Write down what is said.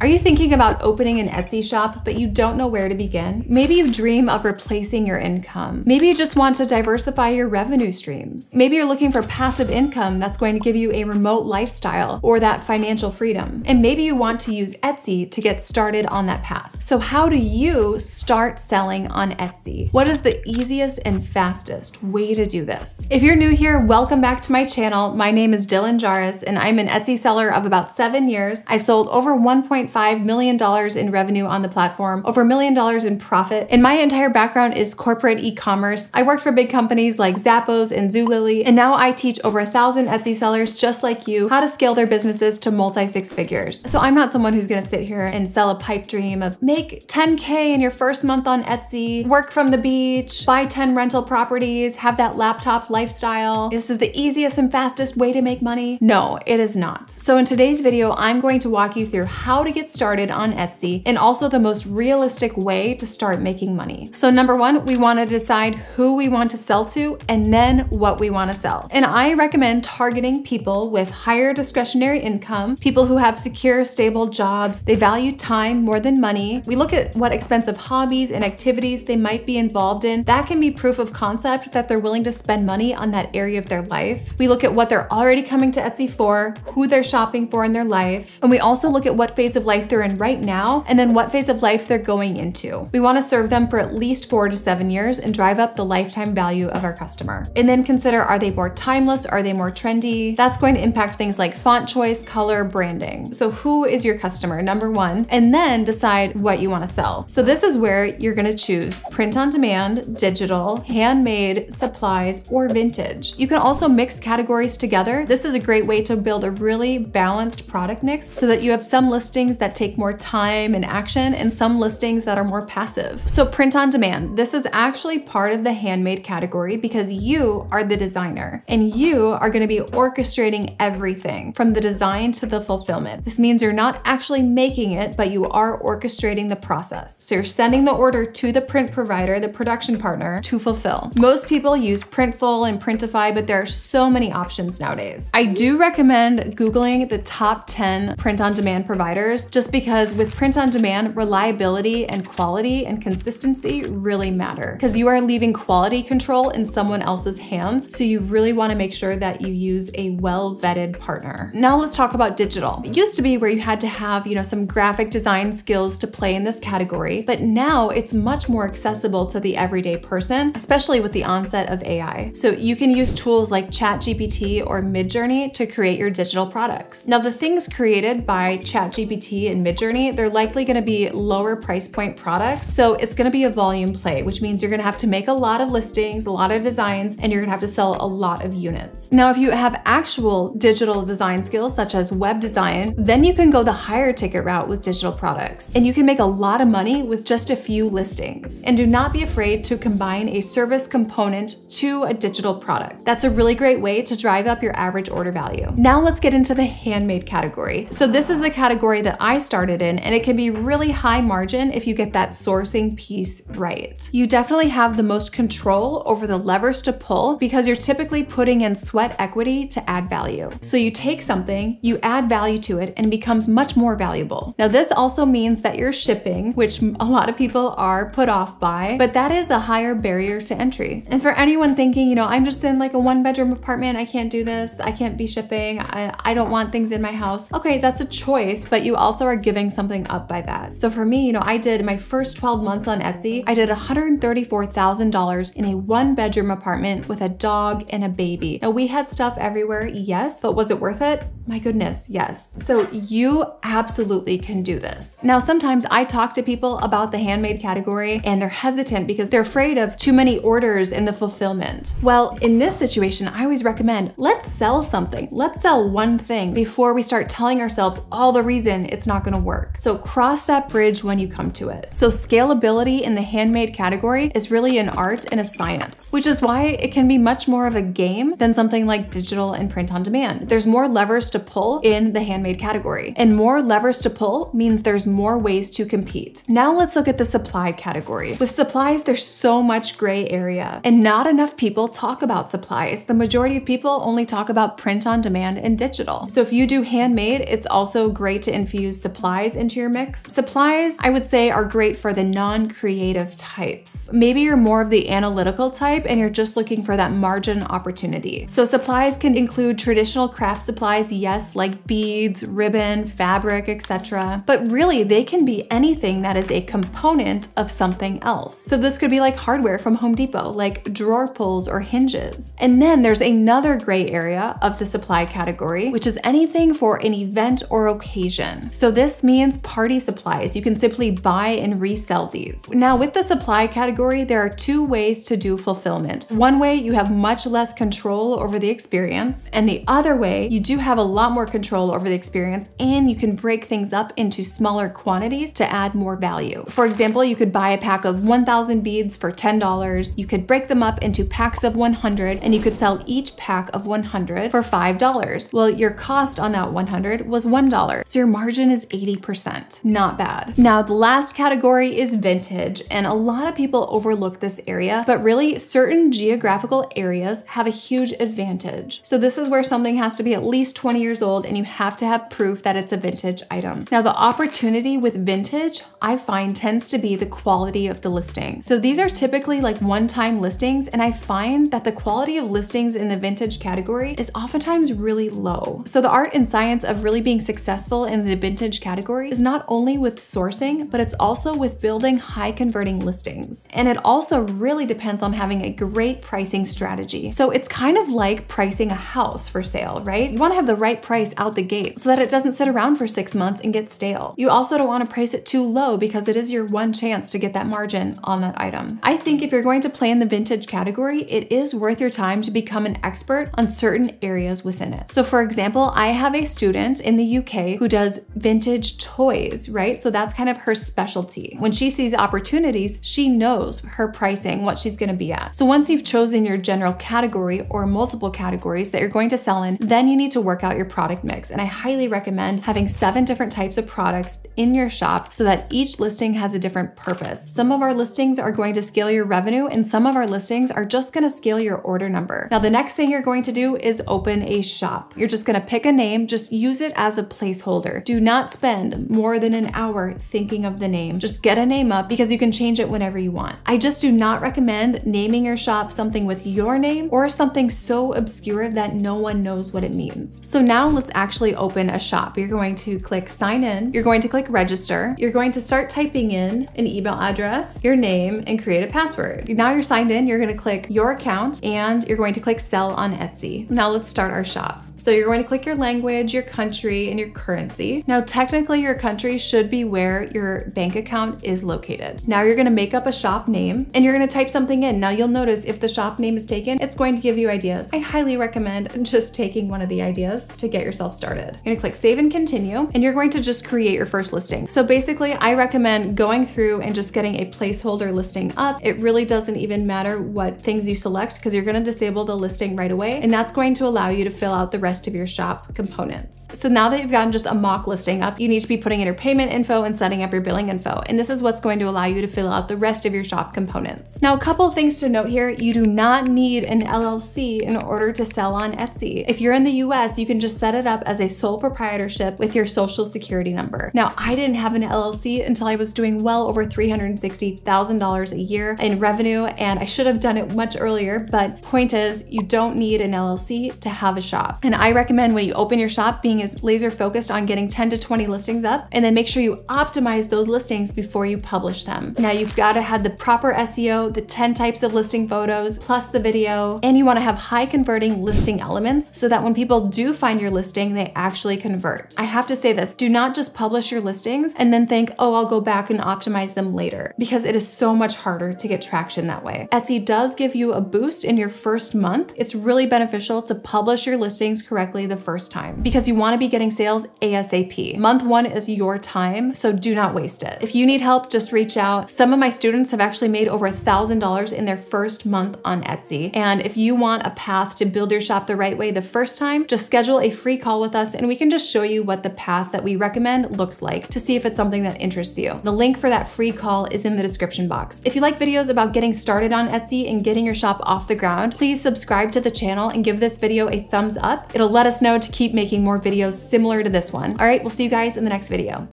Are you thinking about opening an Etsy shop, but you don't know where to begin? Maybe you dream of replacing your income. Maybe you just want to diversify your revenue streams. Maybe you're looking for passive income that's going to give you a remote lifestyle or that financial freedom. And maybe you want to use Etsy to get started on that path. So how do you start selling on Etsy? What is the easiest and fastest way to do this? If you're new here, welcome back to my channel. My name is Dylan Jarris, and I'm an Etsy seller of about 7 years. I've sold over $1.5 million in revenue on the platform, over $1 million in profit. And my entire background is corporate e-commerce. I worked for big companies like Zappos and Zulily, and now I teach over 1,000 Etsy sellers just like you how to scale their businesses to multi-six figures. So I'm not someone who's gonna sit here and sell a pipe dream of make 10K in your first month on Etsy, work from the beach, buy 10 rental properties, have that laptop lifestyle. This is the easiest and fastest way to make money. No, it is not. So in today's video, I'm going to walk you through how to get started on Etsy and also the most realistic way to start making money. So number one, we want to decide who we want to sell to and then what we want to sell. And I recommend targeting people with higher discretionary income, people who have secure, stable jobs. They value time more than money. We look at what expensive hobbies and activities they might be involved in. That can be proof of concept that they're willing to spend money on that area of their life. We look at what they're already coming to Etsy for, who they're shopping for in their life. And we also look at what phase of life they're in right now, and then what phase of life they're going into. We want to serve them for at least 4 to 7 years and drive up the lifetime value of our customer. And then consider, are they more timeless? Are they more trendy? That's going to impact things like font choice, color, branding. So who is your customer, number one, and then decide what you want to sell. So this is where you're going to choose print on demand, digital, handmade, supplies, or vintage. You can also mix categories together. This is a great way to build a really balanced product mix so that you have some listings that take more time and action and some listings that are more passive. So print on demand, this is actually part of the handmade category because you are the designer and you are going to be orchestrating everything from the design to the fulfillment. This means you're not actually making it, but you are orchestrating the process. So you're sending the order to the print provider, the production partner, to fulfill. Most people use Printful and Printify, but there are so many options nowadays. I do recommend Googling the top 10 print on demand providers just because with print on demand, reliability and quality and consistency really matter because you are leaving quality control in someone else's hands. So you really want to make sure that you use a well-vetted partner. Now let's talk about digital. It used to be where you had to have, some graphic design skills to play in this category, but now it's much more accessible to the everyday person, especially with the onset of AI. So you can use tools like ChatGPT or Midjourney to create your digital products. Now the things created by ChatGPT and Midjourney, they're likely going to be lower price point products. So it's going to be a volume play, which means you're going to have to make a lot of listings, a lot of designs, and you're going to have to sell a lot of units. Now, if you have actual digital design skills, such as web design, then you can go the higher ticket route with digital products, and you can make a lot of money with just a few listings. And do not be afraid to combine a service component to a digital product. That's a really great way to drive up your average order value. Now let's get into the handmade category. So this is the category that I started in, and it can be really high margin if you get that sourcing piece right. You definitely have the most control over the levers to pull because you're typically putting in sweat equity to add value. So you take something, you add value to it, and it becomes much more valuable. Now this also means that you're shipping, which a lot of people are put off by, but that is a higher barrier to entry. And for anyone thinking, I'm just in like a 1-bedroom apartment, I can't do this, I can't be shipping, I don't want things in my house. Okay, that's a choice, but you also are giving something up by that. So for me, I did my first 12 months on Etsy, I did $134,000 in a 1-bedroom apartment with a dog and a baby. Now we had stuff everywhere, yes, but was it worth it? My goodness, yes. So you absolutely can do this. Now, sometimes I talk to people about the handmade category and they're hesitant because they're afraid of too many orders in the fulfillment. Well, in this situation, I always recommend let's sell something. Let's sell one thing before we start telling ourselves all the reason it's not going to work. So cross that bridge when you come to it. So scalability in the handmade category is really an art and a science, which is why it can be much more of a game than something like digital and print on demand. There's more levers to pull in the handmade category, and more levers to pull means there's more ways to compete. Now let's look at the supply category. With supplies, there's so much gray area, and not enough people talk about supplies. The majority of people only talk about print on demand and digital. So if you do handmade, it's also great to infuse infuse supplies into your mix. Supplies, I would say, are great for the non-creative types. Maybe you're more of the analytical type and you're just looking for that margin opportunity. So supplies can include traditional craft supplies, yes, like beads, ribbon, fabric, etc. But really, they can be anything that is a component of something else. So this could be like hardware from Home Depot, like drawer pulls or hinges. And then there's another gray area of the supply category, which is anything for an event or occasion. So this means party supplies. You can simply buy and resell these. Now with the supply category, there are two ways to do fulfillment. One way, you have much less control over the experience, and the other way, you do have a lot more control over the experience, and you can break things up into smaller quantities to add more value. For example, you could buy a pack of 1,000 beads for $10. You could break them up into packs of 100, and you could sell each pack of 100 for $5. Well, your cost on that 100 was $1, so your margin is 80%. Not bad. Now, the last category is vintage, and a lot of people overlook this area, but really certain geographical areas have a huge advantage. So this is where something has to be at least 20 years old, and you have to have proof that it's a vintage item. Now, the opportunity with vintage, I find, tends to be the quality of the listing. So these are typically like one-time listings, and I find that the quality of listings in the vintage category is oftentimes really low. So the art and science of really being successful in the vintage category is not only with sourcing, but it's also with building high converting listings. And it also really depends on having a great pricing strategy. So it's kind of like pricing a house for sale, right? You want to have the right price out the gate so that it doesn't sit around for 6 months and get stale. You also don't want to price it too low because it is your one chance to get that margin on that item. I think if you're going to play in the vintage category, it is worth your time to become an expert on certain areas within it. So for example, I have a student in the UK who does vintage toys, right? So that's kind of her specialty. When she sees opportunities, she knows her pricing, what she's going to be at. So once you've chosen your general category or multiple categories that you're going to sell in, then you need to work out your product mix. And I highly recommend having 7 different types of products in your shop so that each listing has a different purpose. Some of our listings are going to scale your revenue, and some of our listings are just going to scale your order number. Now, the next thing you're going to do is open a shop. You're just going to pick a name, just use it as a placeholder. Do not spend more than an hour thinking of the name. Just get a name up because you can change it whenever you want. I just do not recommend naming your shop something with your name or something so obscure that no one knows what it means. So now let's actually open a shop. You're going to click sign in. You're going to click register. You're going to start typing in an email address, your name, and create a password. Now you're signed in. You're going to click your account and you're going to click sell on Etsy. Now let's start our shop. So you're going to click your language, your country, and your currency. Now, technically your country should be where your bank account is located. Now you're going to make up a shop name and you're going to type something in. Now you'll notice if the shop name is taken, it's going to give you ideas. I highly recommend just taking one of the ideas to get yourself started. You're going to click save and continue, and you're going to just create your first listing. So basically, I recommend going through and just getting a placeholder listing up. It really doesn't even matter what things you select because you're going to disable the listing right away, and that's going to allow you to fill out the rest of your shop components. So now that you've gotten just a mock listing up, you need to be putting in your payment info and setting up your billing info. And this is what's going to allow you to fill out the rest of your shop components. Now, a couple of things to note here. You do not need an LLC in order to sell on Etsy. If you're in the US, you can just set it up as a sole proprietorship with your social security number. Now, I didn't have an LLC until I was doing well over $360,000 a year in revenue, and I should have done it much earlier, but point is, you don't need an LLC to have a shop. And I recommend when you open your shop being as laser focused on getting 10 to 20 listings up, and then make sure you optimize those listings before you publish them. Now you've got to have the proper SEO, the 10 types of listing photos, plus the video, and you want to have high converting listing elements so that when people do find your listing, they actually convert. I have to say this, do not just publish your listings and then think, oh, I'll go back and optimize them later, because it is so much harder to get traction that way. Etsy does give you a boost in your first month. It's really beneficial to publish your listings correctly the first time because you want to be getting sales ASAP. Month 1 is your time, so do not waste it. If you need help, just reach out. Some of my students have actually made over $1,000 in their first month on Etsy. And if you want a path to build your shop the right way the first time, just schedule a free call with us and we can just show you what the path that we recommend looks like to see if it's something that interests you. The link for that free call is in the description box. If you like videos about getting started on Etsy and getting your shop off the ground, please subscribe to the channel and give this video a thumbs up. It'll let us know to keep making more videos similar to this one. All right, we'll see you guys in the next video.